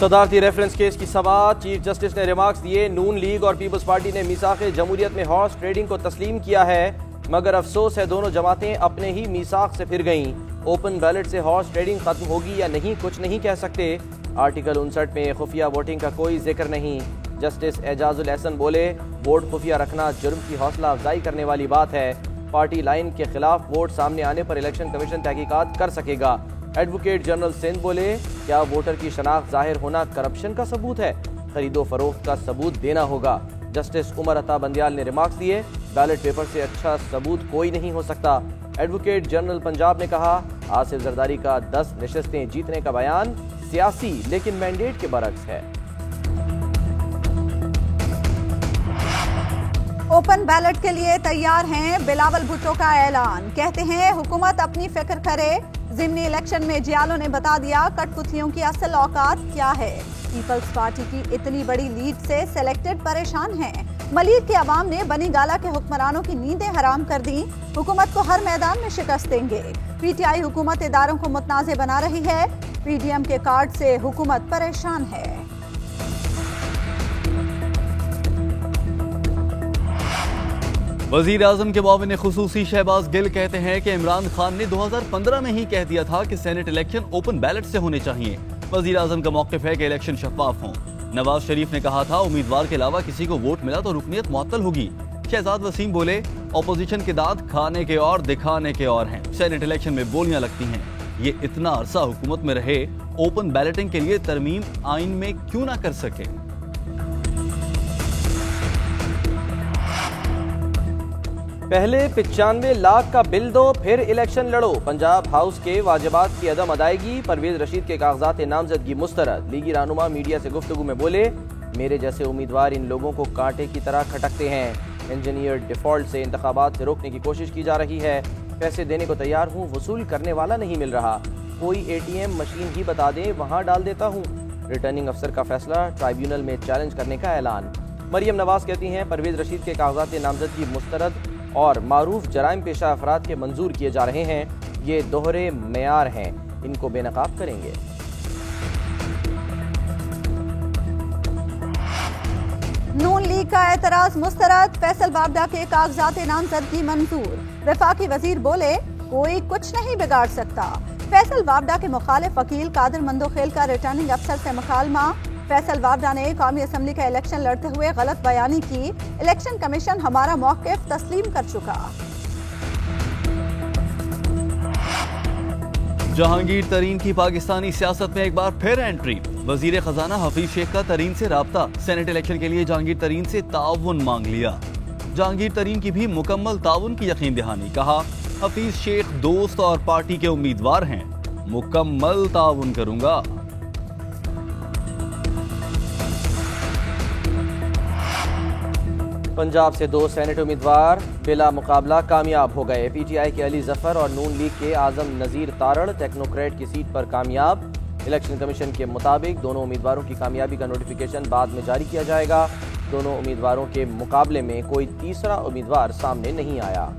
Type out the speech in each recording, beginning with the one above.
सदारती reference case की समाअत। Chief justice ने remarks दिए, नून लीग और पीपल्स पार्टी ने मीसाक जमहूरियत में हॉर्स ट्रेडिंग को तस्लीम किया है, मगर अफसोस है दोनों जमातें अपने ही मीसाक से फिर गईं। ओपन बैलेट से हॉर्स ट्रेडिंग खत्म होगी या नहीं कुछ नहीं कह सकते। आर्टिकल 59 में खुफिया वोटिंग का कोई जिक्र नहीं। जस्टिस एजाजुल एहसन बोले, वोट खुफिया रखना जुर्म की हौसला अफजाई करने वाली बात है। पार्टी लाइन के खिलाफ वोट सामने आने पर इलेक्शन कमीशन तहकीकात कर सकेगा। एडवोकेट जनरल सिंध बोले, क्या वोटर की शनाख्त जाहिर होना करप्शन का सबूत है? खरीदो फरोख्त का सबूत देना होगा। जस्टिस उमर अता बंदियाल ने रिमार्क्स दिए, बैलेट पेपर से अच्छा सबूत कोई नहीं हो सकता। एडवोकेट जनरल पंजाब ने कहा, आसिफ जरदारी का 10 नशिस्तें जीतने का बयान सियासी लेकिन मैंडेट के बरक्स है। ओपन बैलेट के लिए तैयार हैं, बिलावल भुट्टो का ऐलान। कहते हैं हुकूमत अपनी फिक्र करे, ज़िमनी इलेक्शन में जियालो ने बता दिया कठपुतलियों की असल औकात क्या है। पीपल्स पार्टी की इतनी बड़ी लीड से सिलेक्टेड परेशान हैं। मलीर के अवाम ने बनी गाला के हुक्मरानों की नींदें हराम कर दी। हुकूमत को हर मैदान में शिकस्त देंगे। पीटीआई हुकूमत इदारों को मुतनाज़े बना रही है। पीडीएम के कार्ड से हुकूमत परेशान है। वजीर आजम के मुआविन खुसूसी शहबाज गिल कहते हैं कि इमरान खान ने 2015 में ही कह दिया था कि सेनेट इलेक्शन ओपन बैलेट से होने चाहिए। वजीर आजम का मौक़िफ़ है कि इलेक्शन शफाफ हों। नवाज शरीफ ने कहा था, उम्मीदवार के अलावा किसी को वोट मिला तो रुकनियत मुअत्तल होगी। शहजाद वसीम बोले, अपोजिशन के दांत खाने के और दिखाने के और हैं। सेनेट इलेक्शन में बोलियां लगती हैं। ये इतना अरसा हुकूमत में रहे, ओपन बैलेटिंग के लिए तरमीम आइन में क्यों ना कर सके? पहले 95 लाख का बिल दो, फिर इलेक्शन लड़ो। पंजाब हाउस के वाजिबात की अदम अदायगी, परवेज रशीद के कागजात नामजदगी मुस्तरद। लीगी रहनुमा मीडिया से गुफ्तगू में बोले, मेरे जैसे उम्मीदवार इन लोगों को कांटे की तरह खटकते हैं। इंजीनियर डिफॉल्ट से इंतखाबात से रोकने की कोशिश की जा रही है। पैसे देने को तैयार हूँ, वसूल करने वाला नहीं मिल रहा। कोई ATM मशीन ही बता दें, वहाँ डाल देता हूँ। रिटर्निंग अफसर का फैसला, ट्राइब्यूनल में चैलेंज करने का ऐलान। मरियम नवाज कहती हैं, परवेज रशीद के कागजात नामजदगी मुस्तरद और मारूफ जराइम पेशा अफराद के मंजूर किए जा रहे हैं। ये दोहरे मेयार हैं, इनको बेनकाब करेंगे। नून लीग का एतराज मुस्तरद, फैसल बाबडा के कागजात नामजदगी मंजूर। वफाकी वजीर बोले, कोई कुछ नहीं बिगाड़ सकता। फैसल बाबडा के मुखालिफ वकील कादिर मंदोखेल का रिटर्निंग अफसर से मुकालमा। फैसल बाबडा ने कौमी असम्बली का इलेक्शन लड़ते हुए गलत बयानी की। इलेक्शन कमीशन हमारा मौक़िफ़ तस्लीम कर चुका। जहांगीर तरीन की पाकिस्तानी सियासत में एक बार फिर एंट्री। वजीर खजाना हफीज शेख का तरीन से राब्ता। सेनेट इलेक्शन के लिए जहांगीर तरीन से ताउन मांग लिया। जहांगीर तरीन की भी मुकम्मल ताउन की यकीन दहानी। कहा, हफीज शेख दोस्त और पार्टी के उम्मीदवार हैं, मुकम्मल ताउन करूंगा। पंजाब से 2 सेनेट उम्मीदवार बिला मुकाबला कामयाब हो गए। PTI के अली जफर और नून लीग के आजम नजीर तारड़ टेक्नोक्रेट की सीट पर कामयाब। इलेक्शन कमीशन के मुताबिक दोनों उम्मीदवारों की कामयाबी का नोटिफिकेशन बाद में जारी किया जाएगा। दोनों उम्मीदवारों के मुकाबले में कोई तीसरा उम्मीदवार सामने नहीं आया।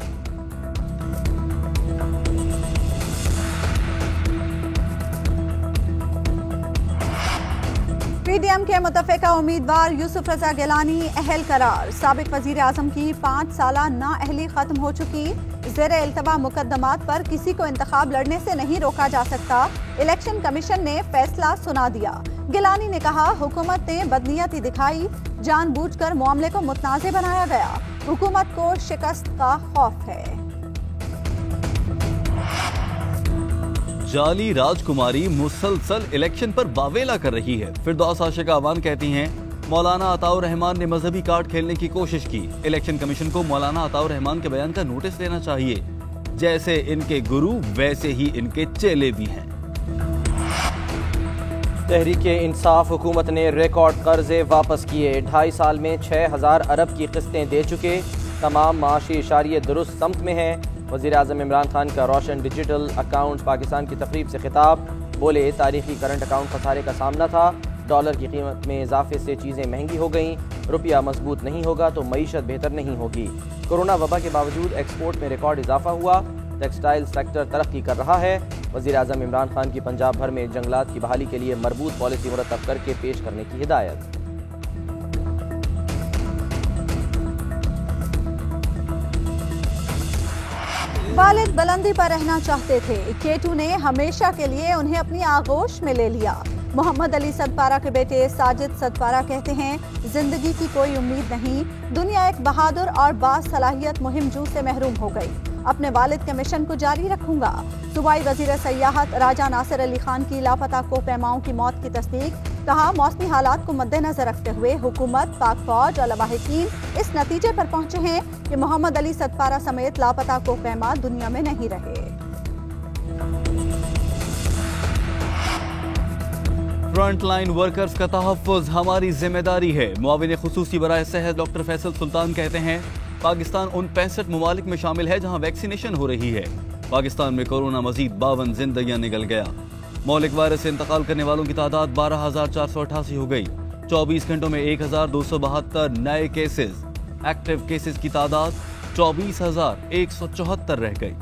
पीडीएम के मुतफ़िका उम्मीदवार यूसुफ रजा गिलानी अहल करार। साबिक वजीर आजम की 5 साला नाअहली खत्म हो चुकी। ज़ेर इल्तवा मुकदमात पर किसी को इंतखाब लड़ने से नहीं रोका जा सकता। इलेक्शन कमीशन ने फैसला सुना दिया। गिलानी ने कहा, हुकूमत ने बदनीयती दिखाई, जानबूझकर मामले को मुतनाज़े बनाया गया। हुकूमत को शिकस्त का खौफ है। जाली राजकुमारी मुसलसल इलेक्शन पर बावेला कर रही है। फिरदौस आशिका अवान कहती हैं, मौलाना अताउर रहमान ने मजहबी कार्ड खेलने की कोशिश की। इलेक्शन कमीशन को मौलाना अताउर रहमान के बयान का नोटिस लेना चाहिए। जैसे इनके गुरु वैसे ही इनके चेले भी हैं। तहरीके इंसाफ हुकूमत ने रिकॉर्ड कर्जे वापस किए। 2.5 साल में 6000 अरब की किस्तें दे चुके। तमाम माशी इशारे दुरुस्त समत में हैं। वज़ीर आज़म इमरान खान का रोशन डिजिटल अकाउंट पाकिस्तान की तकरीब से खिताब। बोले, तारीखी करंट अकाउंट खसारे का सामना था। डॉलर की कीमत में इजाफे से चीज़ें महंगी हो गईं। रुपया मजबूत नहीं होगा तो मईशत बेहतर नहीं होगी। कोरोना वबा के बावजूद एक्सपोर्ट में रिकॉर्ड इजाफा हुआ। टेक्सटाइल सेक्टर तरक्की कर रहा है। वज़ीर आज़म इमरान खान की पंजाब भर में जंगलात की बहाली के लिए मरबूत पॉलिसी मुरतब करके पेश करने की हिदायत। वालिद बुलंदी पर रहना चाहते थे, केटू ने हमेशा के लिए उन्हें अपनी आगोश में ले लिया। मोहम्मद अली सदपारा के बेटे साजिद सदपारा कहते हैं, जिंदगी की कोई उम्मीद नहीं, दुनिया एक बहादुर और बासलाहियत मुहिम जू से महरूम हो गई। अपने वालिद के मिशन को जारी रखूंगा। सूबाई वजीर सयाहत राजा नासिर अली खान की लापता कोपैमाओं की मौत की तस्दीक। कहा, मौसमी हालात को मद्देनजर रखते हुए हुकूमत, पाक फौज और लवाहिकीन इस नतीजे पर पहुंचे हैं कि मोहम्मद अली सदपारा समेत लापता कोपैमा दुनिया में नहीं रहे। फ्रंट लाइन वर्कर्स का तहफ़्फ़ुज़ हमारी जिम्मेदारी है। मुआविन खुसूसी बराए सेहत डॉक्टर फैसल सुल्तान कहते हैं, पाकिस्तान उन 65 ममालिक में शामिल है जहां वैक्सीनेशन हो रही है। पाकिस्तान में कोरोना मजीद 52 जिंदगियां निकल गया। मौलिक वायरस से इंतकाल करने वालों की तादाद 12,488 हो गई। 24 घंटों में 1,272 नए केसेस। एक्टिव केसेस की तादाद 24,174 रह गई।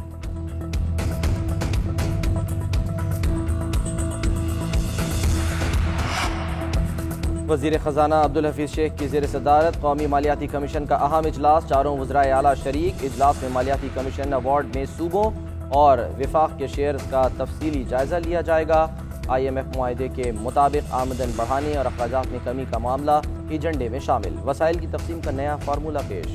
वज़ीर ख़जाना अब्दुल हफीज़ शेख की ज़ेर सदारत कौमी मालियाती कमीशन का अहम इजलास, चारों वज़राए आला शरीक। इजलास में मालियाती कमीशन अवार्ड में सूबों और विफाक के शेयर्स का तफसीली जायजा लिया जाएगा। IMF मुआहदे के मुताबिक आमदन बढ़ाने और अखराजात में कमी का मामला एजेंडे में शामिल। वसाइल की तकसीम का नया फार्मूला पेश।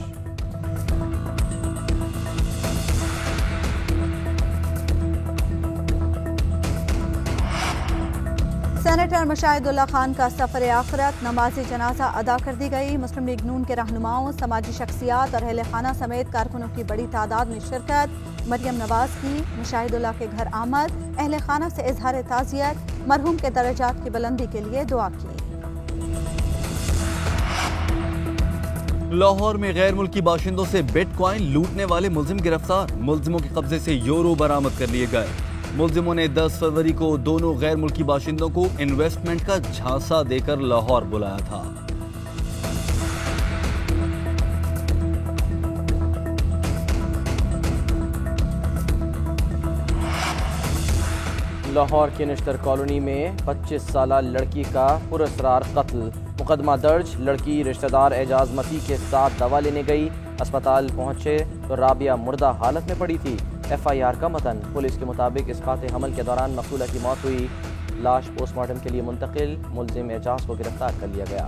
सेनेटर मुशाहिदुल्लाह खान का सफर आखिरत, नमाज जनाजा अदा कर दी गई। मुस्लिम लीग नून के रहनुमाओं, समाजी शख्सियात और अहले खाना समेत कारकुनों की बड़ी तादाद में शिरकत। मरियम नवाज की मुशाहिदुल्लाह के घर आमद, अहले खाना से इजहार ताज़ियत, मरहूम के दर्जात की बुलंदी के लिए दुआ की। लाहौर में गैर मुल्की बाशिंदों से बिटकॉइन लूटने वाले मुलजिम गिरफ्तार। मुलजिमों के कब्जे से यूरो बरामद कर लिए गए। मुलजिमों ने 10 फरवरी को दोनों गैर मुल्की बाशिंदों को इन्वेस्टमेंट का झांसा देकर लाहौर बुलाया था। लाहौर के निश्तर कॉलोनी में 25 साला लड़की का पुरअसरार कत्ल। मुकदमा दर्ज। लड़की रिश्तेदार एजाज मसीह के साथ दवा लेने गई। अस्पताल पहुंचे तो राबिया मुर्दा हालत में पड़ी थी। FIR का मतन। पुलिस के मुताबिक इसकात हमल के दौरान मकतूला की मौत हुई। लाश पोस्टमार्टम के लिए मुंतकिल। मुलजिम एजाज को गिरफ्तार कर लिया गया।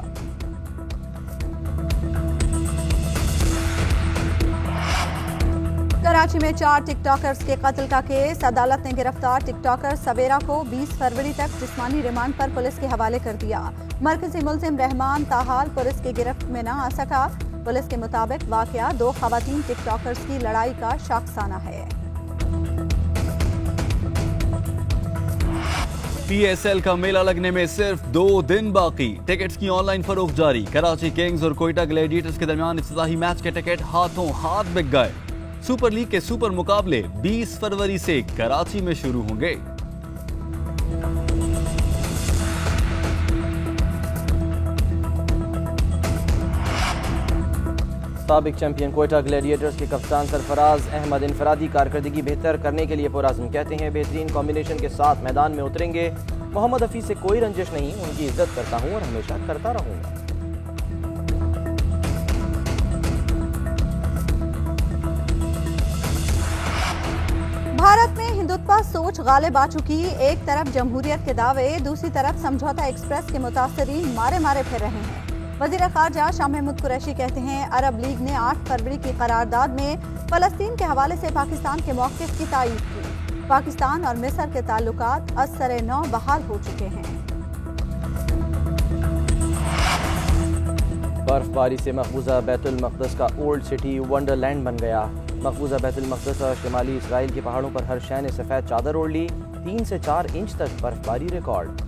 कराची में 4 टिकटॉकर्स के कत्ल का केस। अदालत ने गिरफ्तार टिकटॉकर सवेरा को 20 फरवरी तक जिस्मानी रिमांड पर पुलिस के हवाले कर दिया। मरकजी मुलजिम रहमान ताहाल पुलिस की गिरफ्त में न आ सका। पुलिस के मुताबिक वाकया 2 खवातीन टिकटॉकर्स की लड़ाई का शाखसाना है। PSL का मेला लगने में सिर्फ 2 दिन बाकी। टिकट्स की ऑनलाइन फरोख्त जारी। कराची किंग्स और कोयटा ग्लैडिएटर्स के दरमियान इफ्तिताही मैच के टिकट हाथों हाथ बिक गए। सुपर लीग के सुपर मुकाबले 20 फरवरी से कराची में शुरू होंगे। साबिक चैंपियन कोयटा ग्लैडिएटर्स के कप्तान सरफराज अहमद इनफरादी कारकर्दगी बेहतर करने के लिए पुरअज़्म। कहते हैं, बेहतरीन कॉम्बिनेशन के साथ मैदान में उतरेंगे। मोहम्मद हफीज से कोई रंजिश नहीं, उनकी इज्जत करता हूं और हमेशा करता रहूंगा। भारत में हिंदुत्व सोच गालिब आ चुकी। एक तरफ जमहूरियत के दावे, दूसरी तरफ समझौता एक्सप्रेस के मुतासरीन मारे मारे फिर रहे हैं। वज़ीर ख़ारजा शाह महमूद कुरैशी कहते हैं, अरब लीग ने 8 फरवरी की करारदाद में फ़लस्तीन के हवाले से पाकिस्तान के मौक़िफ़ की तायीद की। पाकिस्तान और मिस्र के ताल्लुकात असर-ए-नौ बहाल हो चुके हैं। बर्फबारी से मकबूजा बैतुल मक़दस का ओल्ड सिटी वंडरलैंड बन गया। मकबूजा बैतुल मक़दस और शिमाली इसराइल के पहाड़ों पर हर शय ने सफ़ेद चादर ओढ़ ली। 3 से 4 इंच तक बर्फबारी रिकॉर्ड।